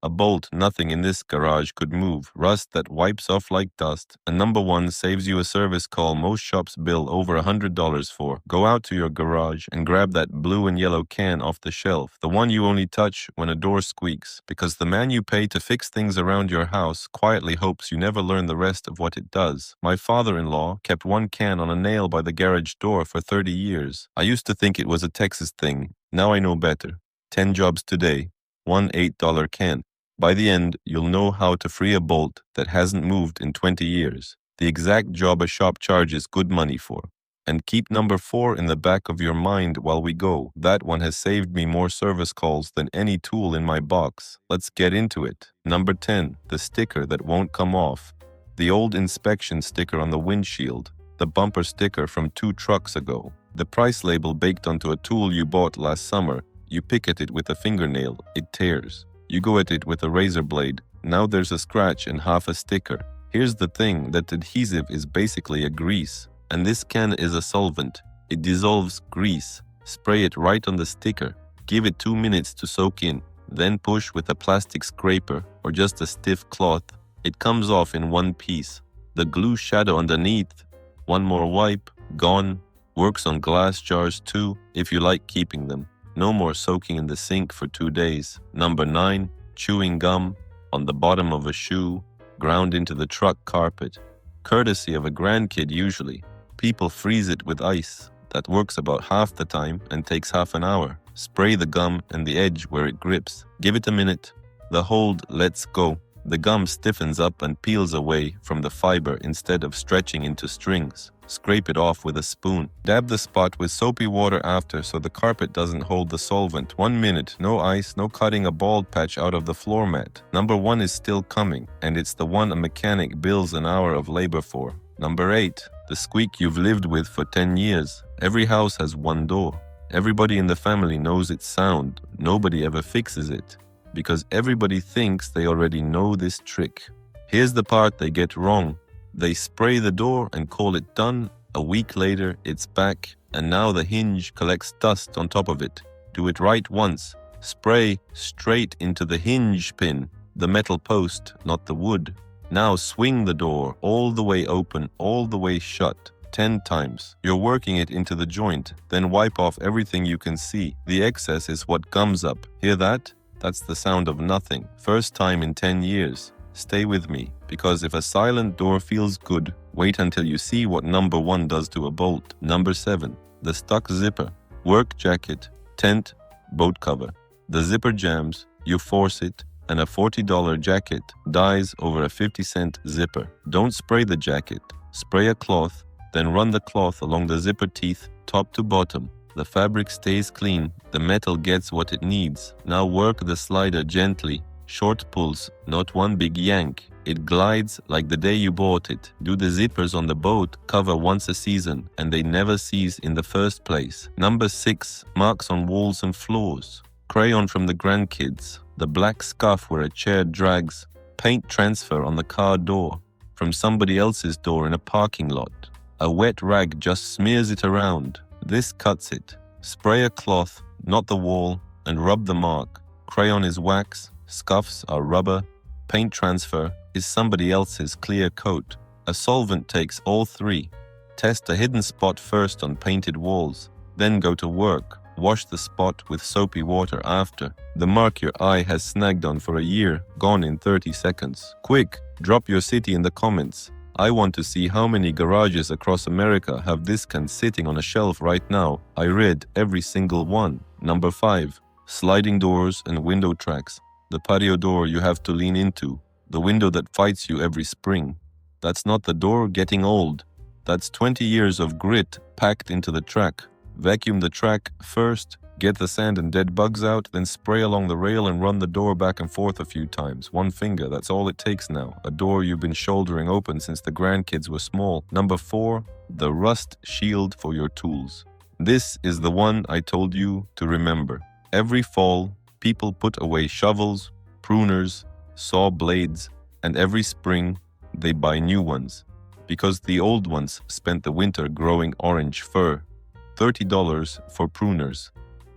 A bolt nothing in this garage could move, rust that wipes off like dust, and number one saves you a service call most shops bill over $100 for. Go out to your garage and grab that blue and yellow can off the shelf, the one you only touch when a door squeaks, because the man you pay to fix things around your house quietly hopes you never learn the rest of what it does. My father-in-law kept one can on a nail by the garage door for 30 years. I used to think it was a Texas thing. Now I know better. 10 jobs today, one $8 can. By the end, you'll know how to free a bolt that hasn't moved in 20 years. The exact job a shop charges good money for. And keep number 4 in the back of your mind while we go. That one has saved me more service calls than any tool in my box. Let's get into it. Number 10, the sticker that won't come off. The old inspection sticker on the windshield. The bumper sticker from 2 trucks ago. The price label baked onto a tool you bought last summer. You pick at it with a fingernail, it tears. You go at it with a razor blade. Now there's a scratch and half a sticker. Here's the thing, that adhesive is basically a grease. And this can is a solvent. It dissolves grease. Spray it right on the sticker. Give it 2 minutes to soak in. Then push with a plastic scraper or just a stiff cloth. It comes off in one piece. The glue shadow underneath. One more wipe. Gone. Works on glass jars too, if you like keeping them. No more soaking in the sink for 2 days. Number 9, chewing gum on the bottom of a shoe, ground into the truck carpet. Courtesy of a grandkid usually. People freeze it with ice. That works about half the time and takes half an hour. Spray the gum and the edge where it grips. Give it a minute. The hold lets go. The gum stiffens up and peels away from the fiber instead of stretching into strings. Scrape it off with a spoon. Dab the spot with soapy water after so the carpet doesn't hold the solvent. 1 minute, no ice, no cutting a bald patch out of the floor mat. Number 1 is still coming, and it's the one a mechanic bills an hour of labor for. Number 8, the squeak you've lived with for 10 years. Every house has one door. Everybody in the family knows its sound. Nobody ever fixes it, because everybody thinks they already know this trick. Here's the part they get wrong. They spray the door and call it done. A week later, it's back, and now the hinge collects dust on top of it. Do it right once. Spray straight into the hinge pin, the metal post, not the wood. Now swing the door all the way open, all the way shut, 10 times. You're working it into the joint, then wipe off everything you can see. The excess is what gums up. Hear that? That's the sound of nothing. First time in 10 years. Stay with me, because if a silent door feels good, wait until you see what number 1 does to a bolt. Number 7, the stuck zipper. Work jacket, tent, boat cover. The zipper jams, you force it, and a $40 jacket dies over a 50-cent zipper. Don't spray the jacket. Spray a cloth, then run the cloth along the zipper teeth, top to bottom. The fabric stays clean, the metal gets what it needs. Now work the slider gently. Short pulls, not one big yank. It glides like the day you bought it. Do the zippers on the boat cover once a season, and they never cease in the first place. Number 6, marks on walls and floors. Crayon from the grandkids. The black scuff where a chair drags. Paint transfer on the car door from somebody else's door in a parking lot. A wet rag just smears it around. This cuts it. Spray a cloth, not the wall, and rub the mark. Crayon is wax. Scuffs are rubber. Paint transfer is somebody else's clear coat. A solvent takes all 3. Test a hidden spot first on painted walls. Then go to work. Wash the spot with soapy water after. The mark your eye has snagged on for a year, gone in 30 seconds. Quick, drop your city in the comments. I want to see how many garages across America have this can sitting on a shelf right now. I read every single one. Number 5, sliding doors and window tracks. The patio door you have to lean into. The window that fights you every spring. That's not the door getting old. That's 20 years of grit packed into the track. Vacuum the track first, get the sand and dead bugs out, then spray along the rail and run the door back and forth a few times. 1 finger, that's all it takes now. A door you've been shouldering open since the grandkids were small. Number 4, the rust shield for your tools. This is the one I told you to remember. Every fall, people put away shovels, pruners, saw blades, and every spring they buy new ones, because the old ones spent the winter growing orange fur. $30 for pruners.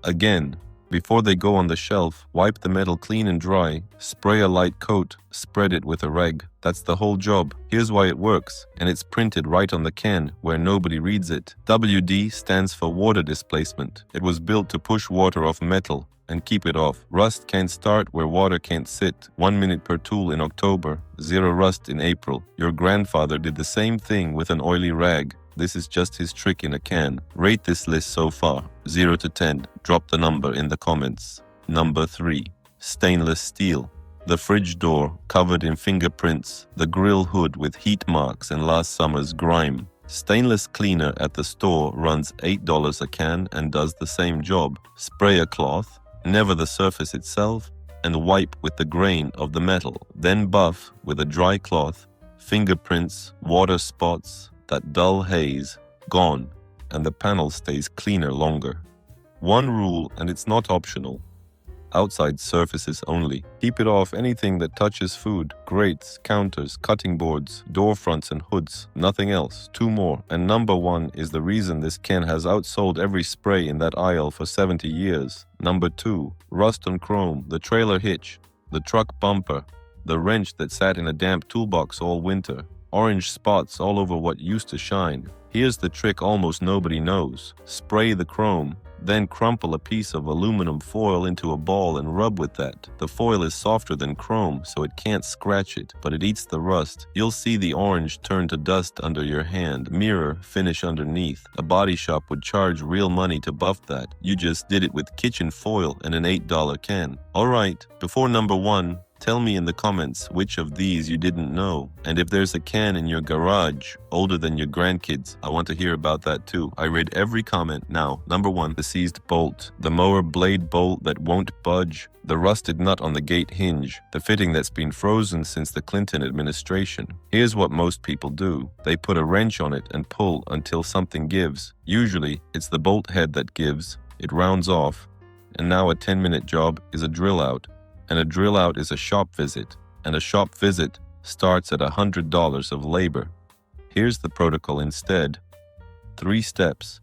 Again, Before they go on the shelf, wipe the metal clean and dry, spray a light coat, spread it with a rag. That's the whole job. Here's why it works, and it's printed right on the can where nobody reads it. WD stands for water displacement. It was built to push water off metal and keep it off. Rust can't start where water can't sit. 1 minute per tool in October, 0 rust in April. Your grandfather did the same thing with an oily rag. This is just his trick in a can. Rate this list so far, 0 to 10. Drop the number in the comments. Number 3. Stainless steel. The fridge door covered in fingerprints, the grill hood with heat marks and last summer's grime. Stainless cleaner at the store runs $8 a can and does the same job. Spray a cloth, never the surface itself, and wipe with the grain of the metal. Then buff with a dry cloth. Fingerprints, water spots, that dull haze, gone, and the panel stays cleaner longer. One rule, and it's not optional. Outside surfaces only. Keep it off anything that touches food, grates, counters, cutting boards, door fronts and hoods. Nothing else. 2 more. And number 1 is the reason this can has outsold every spray in that aisle for 70 years. Number 2. Rust on chrome, the trailer hitch, the truck bumper, the wrench that sat in a damp toolbox all winter. Orange spots all over what used to shine. Here's the trick almost nobody knows. Spray the chrome, then crumple a piece of aluminum foil into a ball and rub with that. The foil is softer than chrome, so it can't scratch it, but it eats the rust. You'll see the orange turn to dust under your hand, mirror finish underneath. A body shop would charge real money to buff that. You just did it with kitchen foil and an $8 can. Alright, before number 1, tell me in the comments which of these you didn't know. And if there's a can in your garage older than your grandkids, I want to hear about that too. I read every comment now. Number 1, the seized bolt. The mower blade bolt that won't budge. The rusted nut on the gate hinge. The fitting that's been frozen since the Clinton administration. Here's what most people do. They put a wrench on it and pull until something gives. Usually, it's the bolt head that gives. It rounds off. And now a 10-minute job is a drill out. And a drill out is a shop visit, and a shop visit starts at $100 of labor. Here's the protocol instead. 3 steps.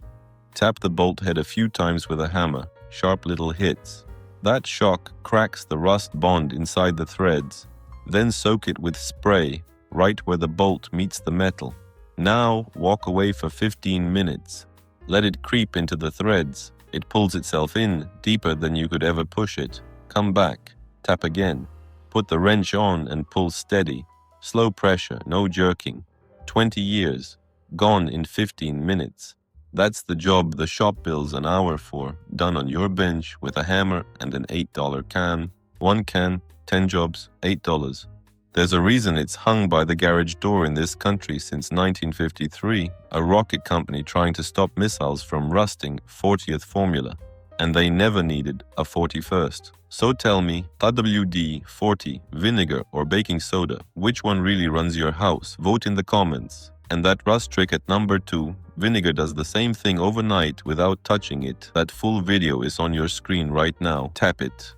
Tap the bolt head a few times with a hammer, sharp little hits. That shock cracks the rust bond inside the threads. Then soak it with spray, right where the bolt meets the metal. Now walk away for 15 minutes. Let it creep into the threads. It pulls itself in deeper than you could ever push it. Come back. Tap again. Put the wrench on and pull steady. Slow pressure, no jerking. 20 years. Gone in 15 minutes. That's the job the shop bills an hour for, done on your bench with a hammer and an $8 can. 1 can, 10 jobs, $8. There's a reason it's hung by the garage door in this country since 1953, a rocket company trying to stop missiles from rusting, 40th formula. And they never needed a 41st. So tell me, WD-40, vinegar or baking soda, which one really runs your house? Vote in the comments. And that rust trick at number 2, vinegar does the same thing overnight without touching it. That full video is on your screen right now. Tap it.